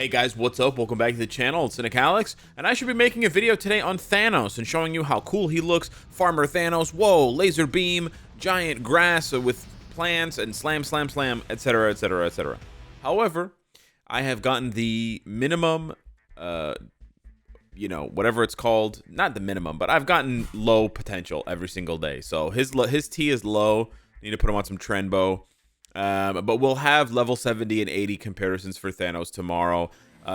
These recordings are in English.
Hey guys, what's up? Welcome back to the channel. It's Cynicalex, and I should be making a video today on Thanos and showing you how cool he looks. Farmer Thanos, whoa, laser beam, giant grass with plants, and slam, slam, slam, etc., etc., etc. However, I have gotten the minimum, whatever it's called, not the minimum, but I've gotten low potential every single day. So his T is low. Need to put him on some Trenbo. But we'll have level 70 and 80 comparisons for Thanos tomorrow.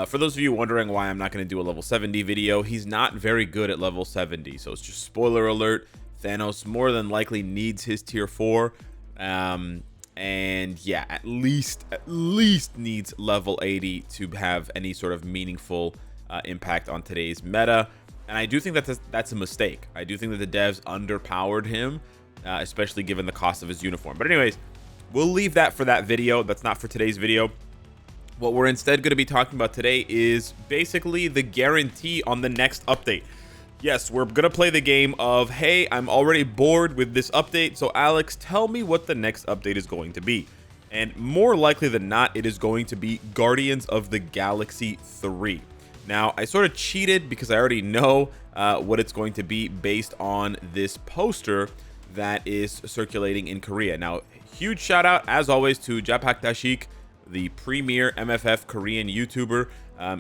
For those of you wondering why I'm not going to do a level 70 video, he's not very good at level 70. So it's just spoiler alert. Thanos more than likely needs his tier 4. And yeah, at least needs level 80 to have any sort of meaningful impact on today's meta. And I do think that's a mistake. I do think that the devs underpowered him, especially given the cost of his uniform. But anyways, we'll leave that for that video. That's not for today's video. What we're instead going to be talking about today is basically the guarantee on the next update. Yes, we're going to play the game of, hey, I'm already bored with this update, so Alex, tell me what the next update is going to be. And more likely than not, it is going to be Guardians of the Galaxy 3. Now, I sort of cheated because I already know what it's going to be based on this poster that is circulating in Korea. Now, huge shout out, as always, to Japak Dashik, the premier MFF Korean YouTuber.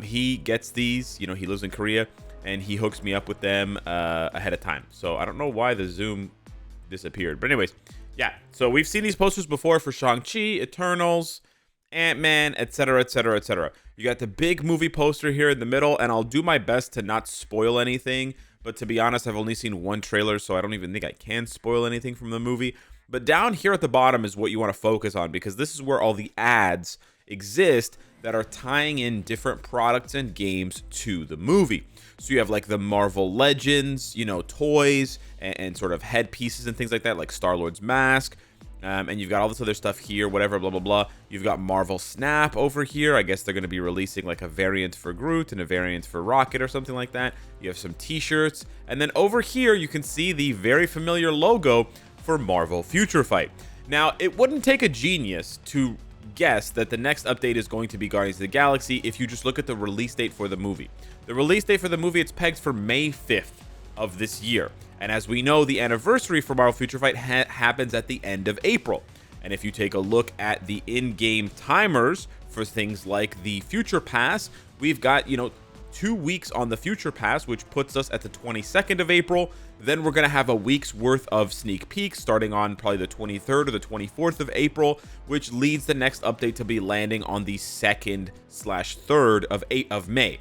He gets these, he lives in Korea, and he hooks me up with them ahead of time. So I don't know why the zoom disappeared. But anyways, yeah. So we've seen these posters before for Shang-Chi, Eternals, Ant-Man, etc., etc., etc. You got the big movie poster here in the middle, and I'll do my best to not spoil anything. But to be honest, I've only seen one trailer, so I don't even think I can spoil anything from the movie. But down here at the bottom is what you want to focus on, because this is where all the ads exist that are tying in different products and games to the movie. So you have like the Marvel Legends, toys and sort of headpieces and things like that, like Star-Lord's mask. And you've got all this other stuff here, whatever, blah, blah, blah. You've got Marvel Snap over here. I guess they're going to be releasing like a variant for Groot and a variant for Rocket or something like that. You have some t-shirts. And then over here, you can see the very familiar logo for Marvel Future Fight. Now, it wouldn't take a genius to guess that the next update is going to be Guardians of the Galaxy if you just look at the release date for the movie. The release date for the movie, it's pegged for May 5th of this year. And as we know, the anniversary for Marvel Future Fight happens at the end of April. And if you take a look at the in-game timers for things like the Future Pass, we've got, 2 weeks on the Future Pass, which puts us at the 22nd of April. Then we're going to have a week's worth of sneak peeks starting on probably the 23rd or the 24th of April, which leads the next update to be landing on the 2nd/3rd of May.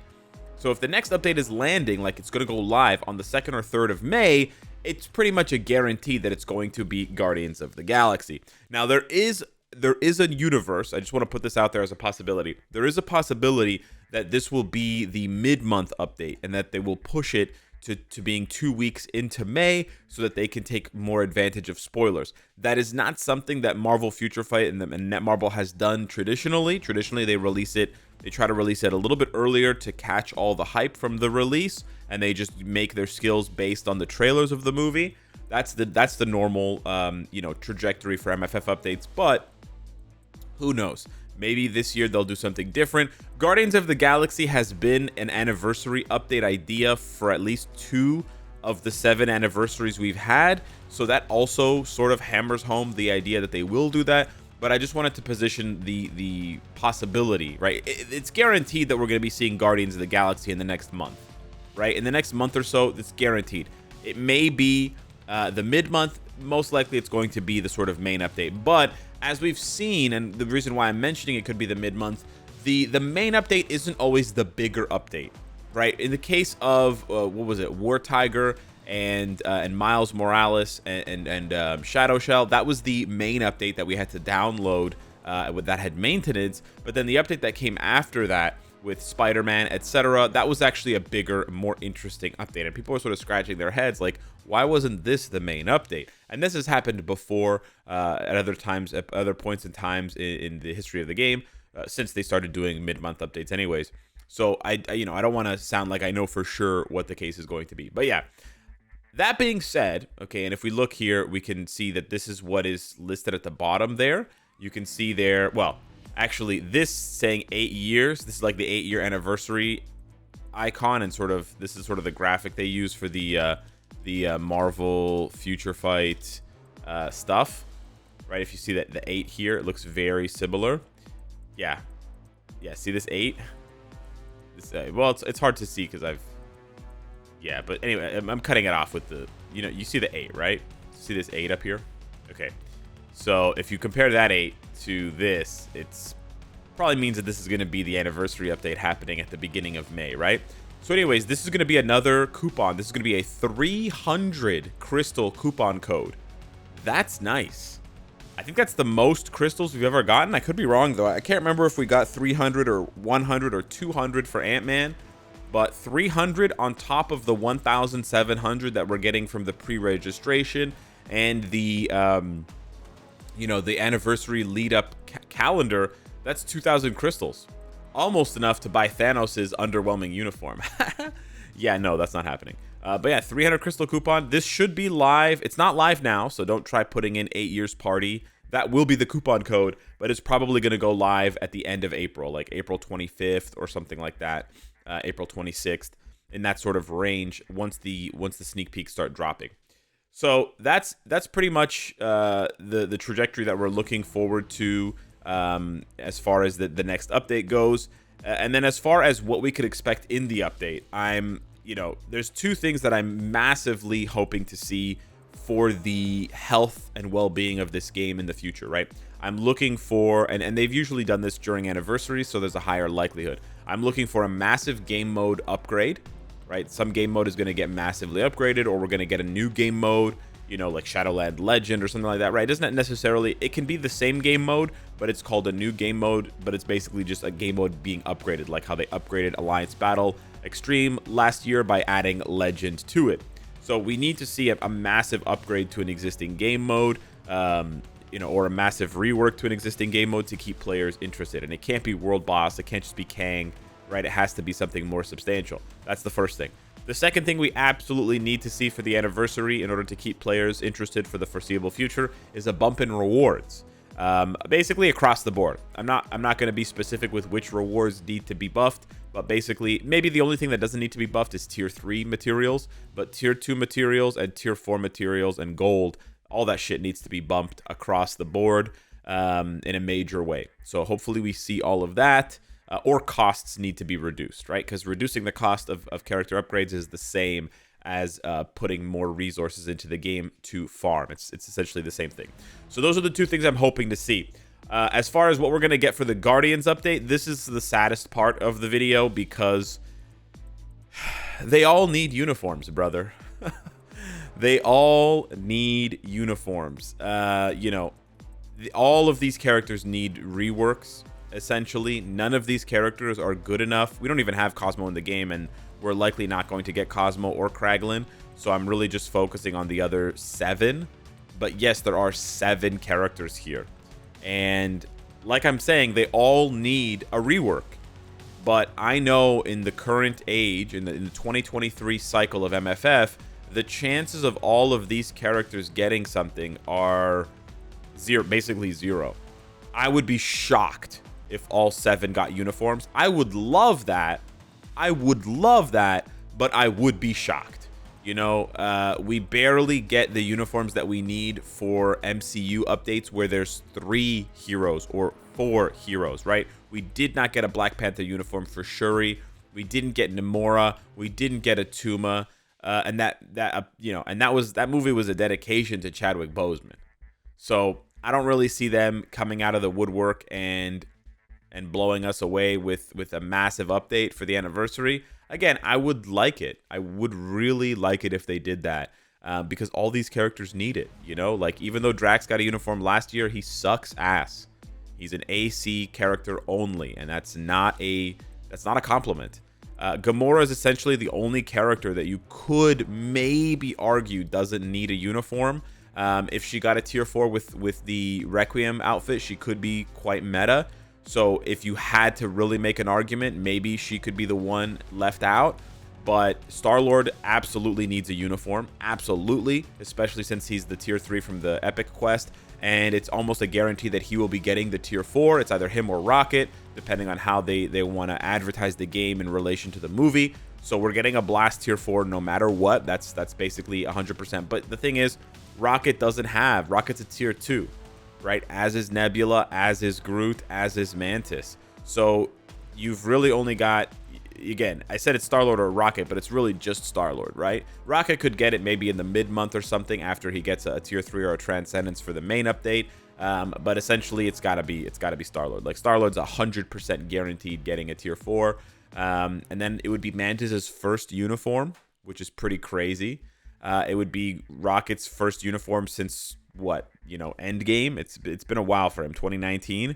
So if the next update is landing, like it's going to go live on the 2nd or 3rd of May, it's pretty much a guarantee that it's going to be Guardians of the Galaxy. Now, there is a universe. I just want to put this out there as a possibility. There is a possibility that this will be the mid-month update and that they will push it to being 2 weeks into May so that they can take more advantage of spoilers. That is not something that Marvel Future Fight and Netmarble has done traditionally. Traditionally, they try to release it a little bit earlier to catch all the hype from the release, and they just make their skills based on the trailers of the movie. That's the normal trajectory for MFF updates, but who knows? Maybe this year they'll do something different. Guardians of the Galaxy has been an anniversary update idea for at least 2 of the 7 anniversaries we've had. So that also sort of hammers home the idea that they will do that. But I just wanted to position the possibility, right? It's guaranteed that we're going to be seeing Guardians of the Galaxy in the next month, right? In the next month or so, it's guaranteed. It may be the mid-month. Most likely it's going to be the sort of main update. But as we've seen, and the reason why I'm mentioning it could be the mid-month, the main update isn't always the bigger update, right? In the case of, War Tiger and Miles Morales and Shadow Shell, that was the main update that we had to download that had maintenance. But then the update that came after that with Spider-Man, etc., that was actually a bigger, more interesting update. And people were sort of scratching their heads like, why wasn't this the main update? And this has happened before at other times, at other points in times in the history of the game, since they started doing mid-month updates anyways. So I don't want to sound like I know for sure what the case is going to be. But yeah, that being said, okay, and if we look here, we can see that this is what is listed at the bottom there. You can see there, well, Actually, this saying 8 years, this is like the 8-year anniversary icon, and sort of this is sort of the graphic they use for the Marvel Future Fight stuff, right? If you see that the 8 here, it looks very similar. Yeah, see this 8? This, well, it's hard to see because yeah, but anyway, I'm cutting it off with the, you see the 8, right? See this 8 up here? Okay, so if you compare that 8 to this, it's probably means that this is going to be the anniversary update happening at the beginning of May, right? So anyways, this is going to be another coupon. This is going to be a 300 crystal coupon code. That's nice. I think that's the most crystals we've ever gotten. I could be wrong, though. I can't remember if we got 300 or 100 or 200 for Ant-Man, but 300 on top of the 1,700 that we're getting from the pre-registration and the, the anniversary lead-up calendar. That's 2,000 crystals. Almost enough to buy Thanos' underwhelming uniform. Yeah, no, that's not happening. But yeah, 300 crystal coupon. This should be live. It's not live now, so don't try putting in 8 years party. That will be the coupon code, but it's probably going to go live at the end of April, like April 25th or something like that, April 26th, in that sort of range once the sneak peeks start dropping. So that's pretty much the trajectory that we're looking forward to as far as the next update goes. And then as far as what we could expect in the update, there's two things that I'm massively hoping to see for the health and well-being of this game in the future, right? I'm looking for, and they've usually done this during anniversaries, so there's a higher likelihood. I'm looking for a massive game mode upgrade, right? Some game mode is going to get massively upgraded, or we're going to get a new game mode, like Shadowland Legend or something like that, right? It doesn't necessarily, it can be the same game mode, but it's called a new game mode, but it's basically just a game mode being upgraded, like how they upgraded Alliance Battle Extreme last year by adding Legend to it. So we need to see a massive upgrade to an existing game mode, or a massive rework to an existing game mode to keep players interested. And it can't be World Boss, it can't just be Kang, right? It has to be something more substantial. That's the first thing. The second thing we absolutely need to see for the anniversary in order to keep players interested for the foreseeable future is a bump in rewards. Basically across the board. I'm not going to be specific with which rewards need to be buffed, but basically maybe the only thing that doesn't need to be buffed is tier 3 materials, but tier 2 materials and tier 4 materials and gold, all that shit needs to be bumped across the board in a major way. So hopefully we see all of that. Or costs need to be reduced, right? Because reducing the cost of character upgrades is the same as putting more resources into the game to farm. It's essentially the same thing. So those are the two things I'm hoping to see. As far as what we're going to get for the Guardians update, this is the saddest part of the video because they all need uniforms, brother. They all need uniforms. All of these characters need reworks. Essentially, none of these characters are good enough. We don't even have Cosmo in the game, and we're likely not going to get Cosmo or Kraglin, so I'm really just focusing on the other 7. But yes, there are 7 characters here, and like I'm saying, they all need a rework. But I know in the current age, in the 2023 cycle of MFF, the chances of all of these characters getting something are basically zero. I would be shocked if all 7 got uniforms. I would love that. But I would be shocked. We barely get the uniforms that we need for MCU updates where there's 3 heroes or 4 heroes, right? We did not get a Black Panther uniform for Shuri. We didn't get Namora. We didn't get Atuma. And that movie was a dedication to Chadwick Boseman. So I don't really see them coming out of the woodwork and blowing us away with a massive update for the anniversary. Again, I would like it. I would really like it if they did that because all these characters need it. Like even though Drax got a uniform last year, he sucks ass. He's an AC character only, and that's not a compliment. Gamora is essentially the only character that you could maybe argue doesn't need a uniform. If she got a tier 4 with the Requiem outfit, she could be quite meta. So if you had to really make an argument, maybe she could be the one left out. But Star-Lord absolutely needs a uniform. Absolutely. Especially since he's the tier 3 from the Epic quest. And it's almost a guarantee that he will be getting the tier 4. It's either him or Rocket, depending on how they want to advertise the game in relation to the movie. So we're getting a Blast tier 4 no matter what. That's basically 100%. But the thing is, Rocket's a tier 2, right? As is Nebula, as is Groot, as is Mantis. So you've really only got, again, I said it's Star-Lord or Rocket, but it's really just Star-Lord, right? Rocket could get it maybe in the mid-month or something after he gets a tier 3 or a Transcendence for the main update. But essentially, it's gotta be Star-Lord. Like, Star-Lord's 100% guaranteed getting a tier 4. And then it would be Mantis's first uniform, which is pretty crazy. It would be Rocket's first uniform since what, Endgame. It's been a while for him, 2019.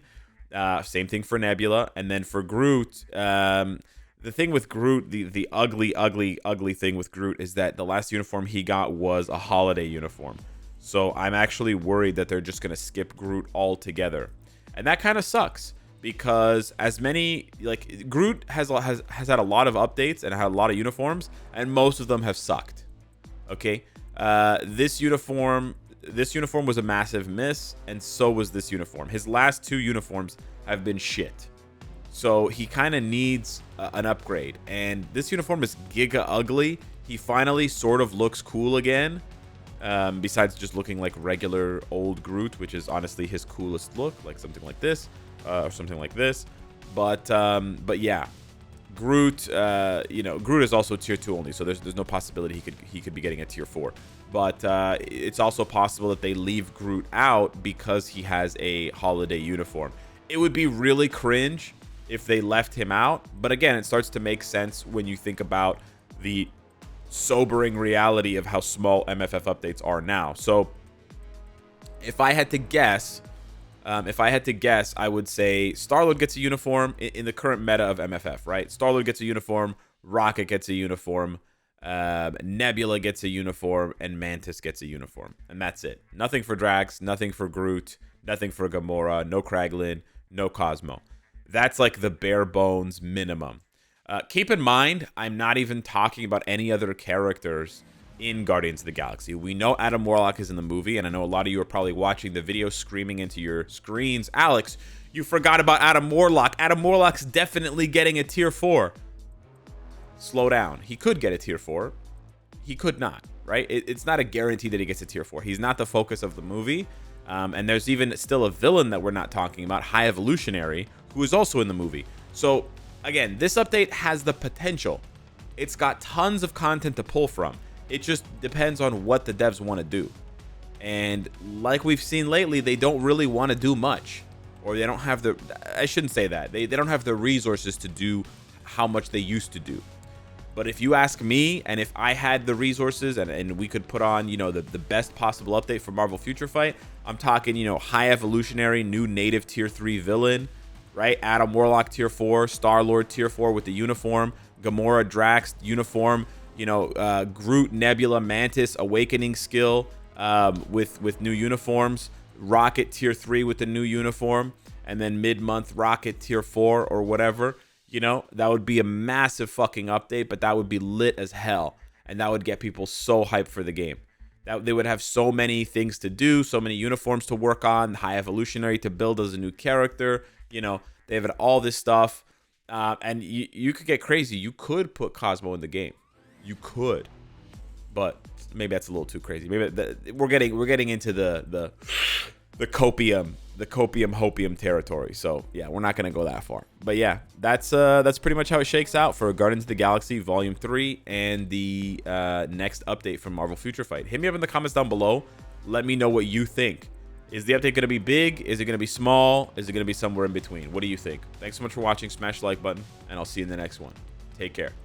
Same thing for Nebula, and then for Groot. The thing with Groot, the ugly thing with Groot is that the last uniform he got was a holiday uniform. So I'm actually worried that they're just gonna skip Groot altogether, and that kind of sucks. Because Groot has had a lot of updates and had a lot of uniforms, and most of them have sucked. Okay, this uniform was a massive miss, and so was this uniform. His last 2 uniforms have been shit, so he kind of needs an upgrade. And this uniform is giga ugly. He finally sort of looks cool again, besides just looking like regular old Groot, which is honestly his coolest look, like something like this. Or something like this, but yeah, Groot, Groot is also tier 2 only, so there's no possibility he could be getting a tier 4. But it's also possible that they leave Groot out because he has a holiday uniform. It would be really cringe if they left him out, but again, it starts to make sense when you think about the sobering reality of how small MFF updates are now. So if I had to guess, I would say Star-Lord gets a uniform in the current meta of MFF, right? Star-Lord gets a uniform, Rocket gets a uniform, Nebula gets a uniform, and Mantis gets a uniform. And that's it. Nothing for Drax, nothing for Groot, nothing for Gamora, no Kraglin, no Cosmo. That's like the bare bones minimum. Keep in mind, I'm not even talking about any other characters in Guardians of the Galaxy. We know Adam Warlock is in the movie, and I know a lot of you are probably watching the video screaming into your screens, Alex, you forgot about Adam Warlock. Adam Warlock's definitely getting a tier 4. Slow down. He could get a tier 4. He could not, right? It's not a guarantee that he gets a tier 4. He's not the focus of the movie. And there's even still a villain that we're not talking about, High Evolutionary, who is also in the movie. So, again, this update has the potential. It's got tons of content to pull from. It just depends on what the devs want to do. And like we've seen lately, they don't really want to do much. Or they don't have the... I shouldn't say that. They don't have the resources to do how much they used to do. But if you ask me, and if I had the resources and we could put on, the best possible update for Marvel Future Fight, I'm talking, High Evolutionary, new native tier 3 villain, right? Adam Warlock tier 4, Star-Lord tier 4 with the uniform, Gamora, Drax uniform, Groot, Nebula, Mantis, Awakening skill with new uniforms, Rocket tier 3 with the new uniform, and then mid-month Rocket tier 4 or whatever. That would be a massive fucking update, but that would be lit as hell, and that would get people so hyped for the game. That they would have so many things to do, so many uniforms to work on, High Evolutionary to build as a new character. They have all this stuff, and you could get crazy. You could put Cosmo in the game. You could, but maybe that's a little too crazy. Maybe we're getting into the copium hopium territory. So yeah, we're not gonna go that far. But yeah, that's pretty much how it shakes out for Guardians of the Galaxy Volume 3 and the next update from Marvel Future Fight. Hit me up in the comments down below. Let me know what you think. Is the update gonna be big? Is it gonna be small? Is it gonna be somewhere in between? What do you think? Thanks so much for watching. Smash the like button, and I'll see you in the next one. Take care.